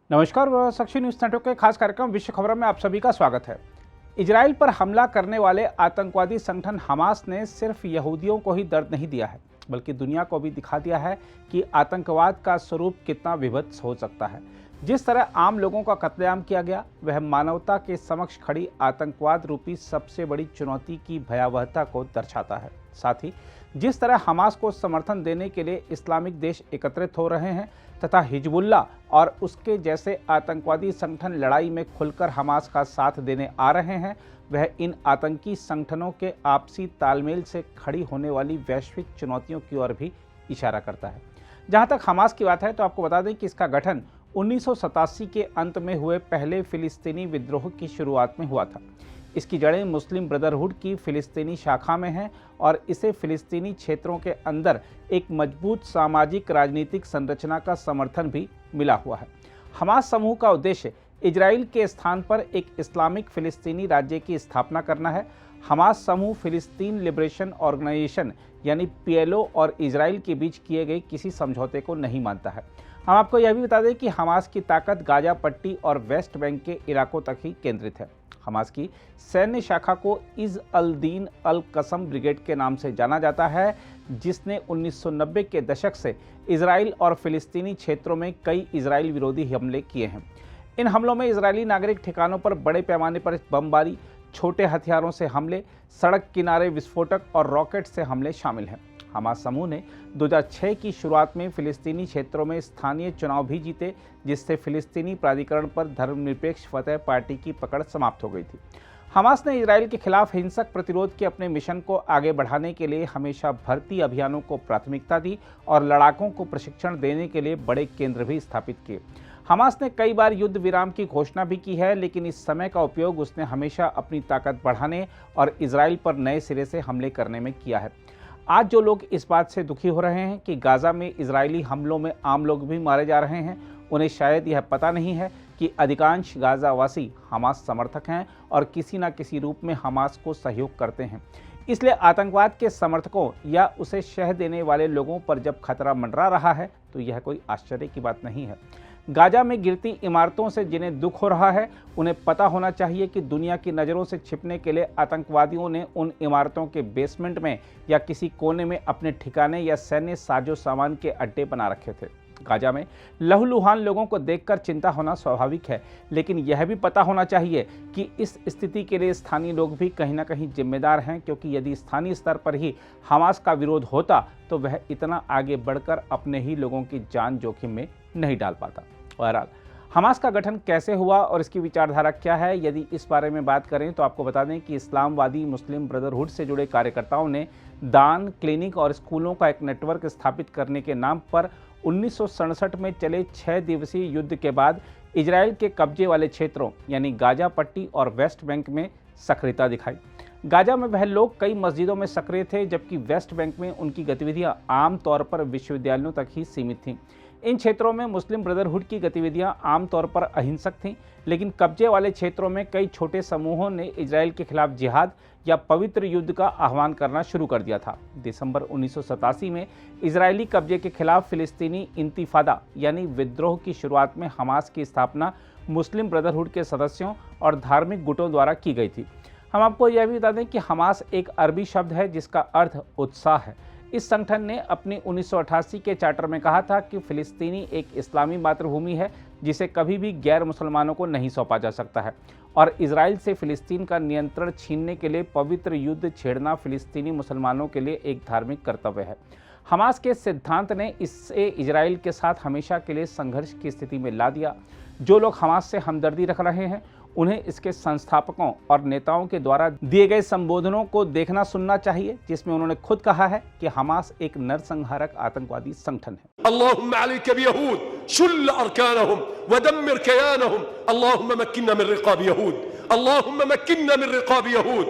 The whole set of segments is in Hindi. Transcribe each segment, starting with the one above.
नमस्कार, साक्षी न्यूज नेटवर्क के खास कार्यक्रम विश्व खबरों में आप सभी का स्वागत है। इजराइल पर हमला करने वाले आतंकवादी संगठन हमास ने सिर्फ यहूदियों को ही दर्द नहीं दिया है, बल्कि दुनिया को भी दिखा दिया है कि आतंकवाद का स्वरूप कितना विभत्स हो सकता है। जिस तरह आम लोगों का कत्लेआम किया गया, वह मानवता के समक्ष खड़ी आतंकवाद रूपी सबसे बड़ी चुनौती की भयावहता को दर्शाता है। साथ ही जिस तरह हमास को समर्थन देने के लिए इस्लामिक देश एकत्रित हो रहे हैं तथा हिजबुल्लाह और उसके जैसे आतंकवादी संगठन लड़ाई में खुलकर हमास का साथ देने आ रहे हैं, वह इन आतंकी संगठनों के आपसी तालमेल से खड़ी होने वाली वैश्विक चुनौतियों की ओर भी इशारा करता है। जहां तक हमास की बात है तो आपको बता दें कि इसका गठन 1987 के अंत में हुए पहले फिलिस्तीनी विद्रोह की शुरुआत में हुआ था। इसकी जड़ें मुस्लिम ब्रदरहुड की फिलिस्तीनी शाखा में हैं और इसे फिलिस्तीनी क्षेत्रों के अंदर एक मजबूत सामाजिक राजनीतिक संरचना का समर्थन भी मिला हुआ है। हमास समूह का उद्देश्य इजराइल के स्थान पर एक इस्लामिक फिलिस्तीनी राज्य की स्थापना करना है। हमास समूह फिलिस्तीन लिबरेशन ऑर्गेनाइजेशन यानी PLO और इजराइल के बीच किए गए किसी समझौते को नहीं मानता है। हम आपको यह भी बता दें कि हमास की ताकत गाजा पट्टी और वेस्ट बैंक के इलाकों तक ही केंद्रित है। हमास की सैन्य शाखा को इज़ अल दीन अल कसम ब्रिगेड के नाम से जाना जाता है, जिसने 1990 के दशक से इजराइल और फिलिस्तीनी क्षेत्रों में कई इजराइल विरोधी हमले किए हैं। इन हमलों में इजरायली नागरिक ठिकानों पर बड़े पैमाने पर बमबारी, छोटे हथियारों से हमले, सड़क किनारे विस्फोटक और रॉकेट से हमले शामिल हैं। हमास समूह ने 2006 की शुरुआत में फिलिस्तीनी क्षेत्रों में स्थानीय चुनाव भी जीते, जिससे फिलिस्तीनी प्राधिकरण पर धर्मनिरपेक्ष फतह पार्टी की पकड़ समाप्त हो गई थी। हमास ने इजराइल के खिलाफ हिंसक प्रतिरोध के अपने मिशन को आगे बढ़ाने के लिए हमेशा भर्ती अभियानों को प्राथमिकता दी और लड़ाकों को प्रशिक्षण देने के लिए बड़े केंद्र भी स्थापित किए। हमास ने कई बार युद्ध विराम की घोषणा भी की है, लेकिन इस समय का उपयोग उसने हमेशा अपनी ताकत बढ़ाने और इजराइल पर नए सिरे से हमले करने में किया है। आज जो लोग इस बात से दुखी हो रहे हैं कि गाजा में इजरायली हमलों में आम लोग भी मारे जा रहे हैं, उन्हें शायद यह पता नहीं है कि अधिकांश गाजावासी हमास समर्थक हैं और किसी न किसी रूप में हमास को सहयोग करते हैं। इसलिए आतंकवाद के समर्थकों या उसे शह देने वाले लोगों पर जब खतरा मंडरा रहा है तो यह कोई आश्चर्य की बात नहीं है। गाजा में गिरती इमारतों से जिन्हें दुख हो रहा है, उन्हें पता होना चाहिए कि दुनिया की नज़रों से छिपने के लिए आतंकवादियों ने उन इमारतों के बेसमेंट में या किसी कोने में अपने ठिकाने या सैन्य साजो सामान के अड्डे बना रखे थे। गाजा में लहूलुहान लोगों को देखकर चिंता होना स्वाभाविक है, लेकिन यह भी पता होना चाहिए कि इस स्थिति के लिए स्थानीय लोग भी कहीं ना कहीं जिम्मेदार हैं, क्योंकि यदि स्थानीय स्तर पर ही हमास का विरोध होता तो वह इतना आगे बढ़कर अपने ही लोगों की जान जोखिम में नहीं डाल पाता। बहरहाल हमास का गठन कैसे हुआ और इसकी विचारधारा क्या है, यदि इस बारे में बात करें तो आपको बता दें कि इस्लामवादी मुस्लिम ब्रदरहुड से जुड़े कार्यकर्ताओं ने दान, क्लिनिक और स्कूलों का एक नेटवर्क स्थापित करने के नाम पर 1967 में चले 6 दिवसीय युद्ध के बाद इजराइल के कब्जे वाले क्षेत्रों यानी गाजा पट्टी और वेस्ट बैंक में सक्रियता दिखाई। गाजा में वह लोग कई मस्जिदों में सक्रिय थे, जबकि वेस्ट बैंक में उनकी गतिविधियां आमतौर पर विश्वविद्यालयों तक ही सीमित थीं। इन क्षेत्रों में मुस्लिम ब्रदरहुड की गतिविधियां आमतौर पर अहिंसक थीं, लेकिन कब्जे वाले क्षेत्रों में कई छोटे समूहों ने इजराइल के खिलाफ जिहाद या पवित्र युद्ध का आह्वान करना शुरू कर दिया था। दिसंबर 1987 में इजरायली कब्जे के खिलाफ फिलिस्तीनी इंतिफादा यानी विद्रोह की शुरुआत में हमास की स्थापना मुस्लिम ब्रदरहुड के सदस्यों और धार्मिक गुटों द्वारा की गई थी। हम आपको यह भी बता दें कि हमास एक अरबी शब्द है जिसका अर्थ उत्साह है। इस संगठन ने अपनी 1988 के चार्टर में कहा था कि फिलिस्तीनी एक इस्लामी मातृभूमि है जिसे कभी भी गैर मुसलमानों को नहीं सौंपा जा सकता है, और इजराइल से फिलिस्तीन का नियंत्रण छीनने के लिए पवित्र युद्ध छेड़ना फिलिस्तीनी मुसलमानों के लिए एक धार्मिक कर्तव्य है। हमास के सिद्धांत ने इससे इजराइल के साथ हमेशा के लिए संघर्ष की स्थिति में ला दिया। जो लोग हमास से हमदर्दी रख रहे हैं उन्हें इसके संस्थापकों और नेताओं के द्वारा दिए गए संबोधनों को देखना सुनना चाहिए, जिसमें उन्होंने खुद कहा है कि हमास एक नरसंहारक आतंकवादी संगठन है। अल्लाहुम्मा अलैका बियहूद शुल्ल अरकानहुम वदम्मिर कयानहुम अल्लाहुम्मा मक्किन्ना मिन रिक़ाब यहूद अल्लाहुम्मा मक्किन्ना मिन रिक़ाब यहूद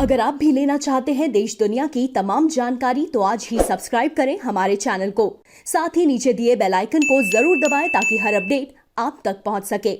अगर आप भी लेना चाहते हैं देश दुनिया की तमाम जानकारी तो आज ही सब्सक्राइब करें हमारे चैनल को। साथ ही नीचे दिए बेल आइकन को जरूर दबाएं ताकि हर अपडेट आप तक पहुंच सके।